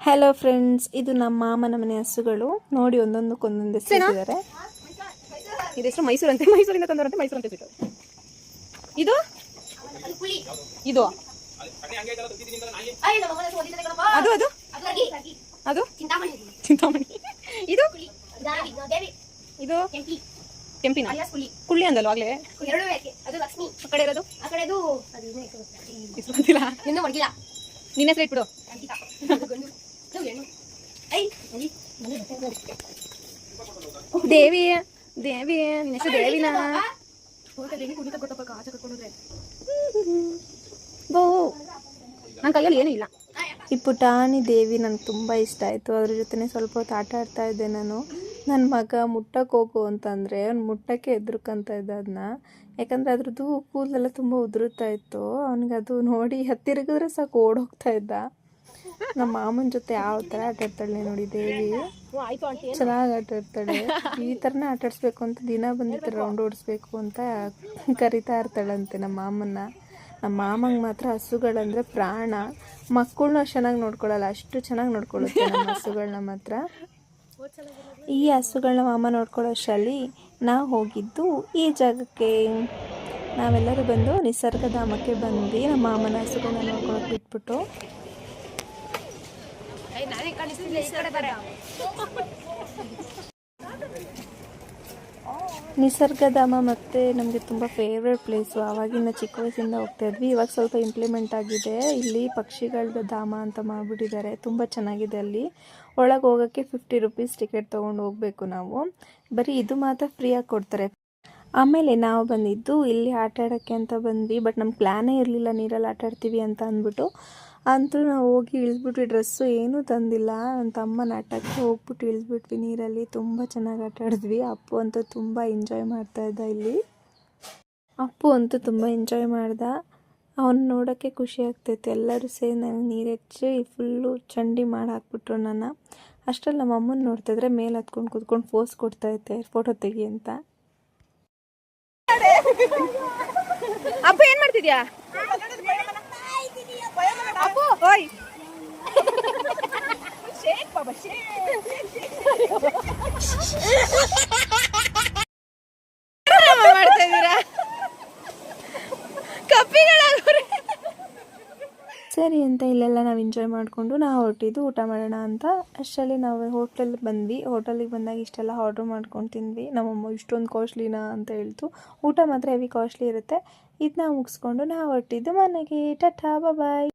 Hello friends, ಇದು ನಮ್ಮ ಮಾಮನ ಮನೆ ಹಸುಗಳು ನೋಡಿ. ಒಂದೊಂದಕ್ಕೊಂದೊಂದು ಹೆಸರಿದ್ದಾರೆ. ಇದು ಹೆಸರು ಮೈಸೂರು ಅಂತೆ, ಮೈಸೂರಿಂದ ತಂದರಂತೆ, ಮೈಸೂರು ಅಂತ ಸಿಟ್ಟು. ಇದು ಇದು ಅದು ಅದು ಅದು ಚಿಂತಾಮಣಿ. ಇದು ಇದು ಕೆಂಪಿನ ಕುಳ್ಳಿ ಅಂದಲ್ವಾಗ್ಲೇ. ಆ ಕಡೆ ಇರೋದು ಗೊತ್ತಿಲ್ಲ, ನಿನ್ನ ಹೆಸರು ಇಟ್ಬಿಡು. ದೇವಿ ದೇವಿ ನಿನ್ನ ಹೆಸರು ದೇವಿನ. ನನ್ನ ಕೈಯಲ್ಲಿ ಏನೂ ಇಲ್ಲ. ಈ ಪುಟಾಣಿ ದೇವಿ ನನಗೆ ತುಂಬ ಇಷ್ಟ ಆಯಿತು. ಅದ್ರ ಜೊತೆ ಸ್ವಲ್ಪ ಹೊತ್ತು ಆಟ ಆಡ್ತಾ ಇದ್ದೆ ನಾನು. ನನ್ನ ಮಗ ಮುಟ್ಟಕ್ಕೆ ಹೋಗು ಅಂತಂದರೆ ಅವ್ನು ಮುಟ್ಟಕ್ಕೆ ಹೆದರ್ಕೊಂತ ಇದ್ದ ಅದನ್ನ. ಯಾಕಂದರೆ ಅದ್ರದ್ದು ಕೂದಲೆಲ್ಲ ತುಂಬ ಉದುರುತ್ತಾ ಇತ್ತು. ಅವ್ನಿಗೆ ಅದು ನೋಡಿ ಹತ್ತಿರಗಿದ್ರೆ ಸಾಕು ಓಡೋಗ್ತಾ ಇದ್ದ. ನಮ್ಮ ಮಾಮನ ಜೊತೆ ಯಾವ ಥರ ಆಟ ಆಡ್ತಾಳೆ ನೋಡಿ ದೇವಿ, ಚೆನ್ನಾಗಿ ಆಟ ಆಡ್ತಾಳೆ. ಈ ಥರನೇ ಆಟ ಆಡಿಸ್ಬೇಕು ಅಂತ ದಿನ ಬಂದಿತ್ತು ರೌಂಡ್ ಓಡಿಸ್ಬೇಕು ಅಂತ ಕರಿತಾ ಇರ್ತಾಳಂತೆ ನಮ್ಮ ಮಾಮನ್ನ. ನಮ್ಮ ಮಾಮಂಗೆ ಮಾತ್ರ ಹಸುಗಳಂದರೆ ಪ್ರಾಣ. ಮಕ್ಕಳನ್ನ ಅಷ್ಟು ಚೆನ್ನಾಗಿ ನೋಡ್ಕೊಳ್ಳಲ್ಲ, ಅಷ್ಟು ಚೆನ್ನಾಗಿ ನೋಡ್ಕೊಳ್ಳುತ್ತೆ ನಮ್ಮ ಹಸುಗಳನ್ನ ಮಾತ್ರ. ಈ ಹಸುಗಳನ್ನ ಮಾಮ ನೋಡ್ಕೊಳ್ಳೋ ಅಷ್ಟರಲ್ಲಿ ನಾವು ಹೋಗಿದ್ದು ಈ ಜಾಗಕ್ಕೆ. ನಾವೆಲ್ಲರೂ ಬಂದು ನಿಸರ್ಗಧಾಮಕ್ಕೆ ಬಂದ್ವಿ. ನಮ್ಮ ಮಾಮನ ಹಸುಗಳನ್ನ ನೋಡ್ಕೊಳಕ್ಕೆ ಬಿಟ್ಬಿಟ್ಟು ನಿಸರ್ಗಧಾಮ ಮತ್ತು ನಮಗೆ ತುಂಬ ಫೇವ್ರೆಟ್ ಪ್ಲೇಸು. ಆವಾಗಿನ ಚಿಕ್ಕ ವಯಸ್ಸಿಂದ ಹೋಗ್ತಾ ಇದ್ವಿ. ಇವಾಗ ಸ್ವಲ್ಪ ಇಂಪ್ಲಿಮೆಂಟ್ ಆಗಿದೆ. ಇಲ್ಲಿ ಪಕ್ಷಿಗಳ ಧಾಮ ಅಂತ ಮಾಡಿಬಿಟ್ಟಿದ್ದಾರೆ. ತುಂಬ ಚೆನ್ನಾಗಿದೆ. ಅಲ್ಲಿ ಒಳಗೆ ಹೋಗೋಕ್ಕೆ 50 ರೂಪೀಸ್ ಟಿಕೆಟ್ ತೊಗೊಂಡು ಹೋಗಬೇಕು ನಾವು. ಬರೀ ಇದು ಮಾತ್ರ ಫ್ರೀಯಾಗಿ ಕೊಡ್ತಾರೆ. ಆಮೇಲೆ ನಾವು ಬಂದಿದ್ದು ಇಲ್ಲಿ ಆಟ ಆಡೋಕ್ಕೆ ಅಂತ ಬಂದ್ವಿ. ಬಟ್ ನಮ್ಮ ಪ್ಲ್ಯಾನೇ ಇರಲಿಲ್ಲ ನೀರಲ್ಲಿ ಆಟ ಆಡ್ತೀವಿ ಅಂತ ಅಂದ್ಬಿಟ್ಟು. ಅಂತೂ ನಾವು ಹೋಗಿ ಇಳಿದ್ಬಿಟ್ವಿ. ಡ್ರೆಸ್ಸು ಏನೂ ತಂದಿಲ್ಲ. ನನ್ನ ತಮ್ಮನ ಆಟಕ್ಕೆ ಹೋಗ್ಬಿಟ್ಟು ಇಳಿದ್ಬಿಟ್ವಿ ನೀರಲ್ಲಿ. ತುಂಬ ಚೆನ್ನಾಗಿ ಆಟ ಆಡಿದ್ವಿ. ಅಪ್ಪು ಅಂತೂ ತುಂಬ ಎಂಜಾಯ್ ಮಾಡ್ತಾಯಿದ್ದ ಇಲ್ಲಿ. ಅಪ್ಪು ಅಂತೂ ತುಂಬ ಎಂಜಾಯ್ ಮಾಡ್ದ. ಅವನು ನೋಡೋಕ್ಕೆ ಖುಷಿ ಆಗ್ತೈತೆ. ಎಲ್ಲರೂ ಸೇರಿ ನನಗೆ ನೀರು ಹೆಚ್ಚಿ ಫುಲ್ಲು ಚಂಡಿ ಮಾಡಿ ಹಾಕ್ಬಿಟ್ರು ನನ್ನ. ಅಷ್ಟರಲ್ಲಿ ನಮ್ಮ ಅಮ್ಮನ ನೋಡ್ತಾಯಿದ್ರೆ ಮೇಲೆ ಹತ್ಕೊಂಡು ಕೂತ್ಕೊಂಡು ಪೋಸ್ ಕೊಡ್ತೈತೆ ಫೋಟೋ ತೆಗಿ ಅಂತ. ಅಪ್ಪ ಏನು ಮಾಡ್ತಿದ್ಯಾ? ಓಯ್ ಶೇಕ್ ಬಾಬಾ ಮಾಡ್ತಾ ಇದ್ದೀರಾ? ಕಪ್ಪಿಗಳಾಗೋರೆ. ಸರಿ ಅಂತ ಇಲ್ಲೆಲ್ಲ ನಾವು ಎಂಜಾಯ್ ಮಾಡಿಕೊಂಡು ನಾವು ಹೊರಟಿದ್ದು ಊಟ ಮಾಡೋಣ ಅಂತ. ಅಷ್ಟರಲ್ಲಿ ನಾವು ಹೋಟೆಲ್ ಬಂದ್ವಿ. ಹೋಟೆಲಿಗೆ ಬಂದಾಗ ಇಷ್ಟೆಲ್ಲ ಆರ್ಡ್ರ್ ಮಾಡ್ಕೊಂಡು ತಿಂದ್ವಿ. ನಮ್ಮಮ್ಮ ಇಷ್ಟೊಂದು ಕಾಸ್ಟ್ಲಿನಾ ಅಂತ ಹೇಳ್ತು. ಊಟ ಮಾತ್ರ ಹೆವಿ ಕಾಸ್ಟ್ಲಿ ಇರುತ್ತೆ. ಇದನ್ನ ಮುಗಿಸ್ಕೊಂಡು ನಾವು ಹೊರಟಿದ್ದು ಮನೆಗೆ. ಟಾಟಾ ಬಾಯ್.